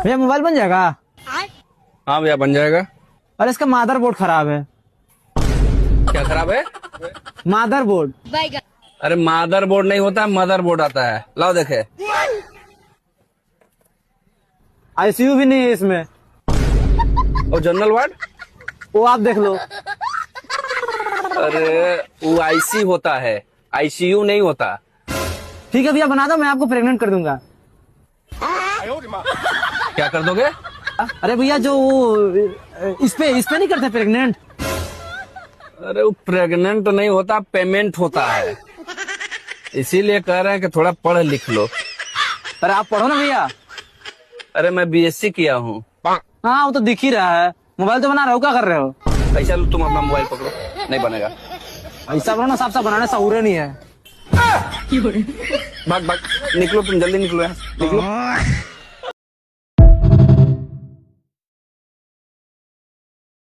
भैया मोबाइल बन जाएगा? हाँ भैया बन जाएगा। अरे इसका मादरबोर्ड खराब है। क्या खराब है? मादरबोर्ड। अरे मादरबोर्ड नहीं होता, मदरबोर्ड आता है। लाओ देखे। आईसीयू भी नहीं है इसमें। और जनरल वार्ड? वो आप देख लो। अरे वो आईसी होता है, आईसीयू नहीं होता। ठीक है भैया बना दो, मैं आपको प्रेग्नेंट कर दूंगा। क्या कर दोगे? अरे भैया जो इस पे नहीं करते प्रेग्नेंट। अरे वो प्रेग्नेंट नहीं होता, पेमेंट होता है। इसीलिए कह रहे हैं कि थोड़ा पढ़ लिख लो। अरे आप पढ़ो ना भैया। अरे मैं बीएससी किया हूँ। हाँ वो तो दिख ही रहा है। मोबाइल तो बना रहे हो, क्या कर रहे हो? ऐसा लो, तुम अपना मोबाइल पकड़ो, नहीं बनेगा। ऐसा बनो ना, साफ साफ बनाने सहूरे नहीं है। भाग भाग, निकलो तुम, जल्दी निकलो यहाँ, निकलो।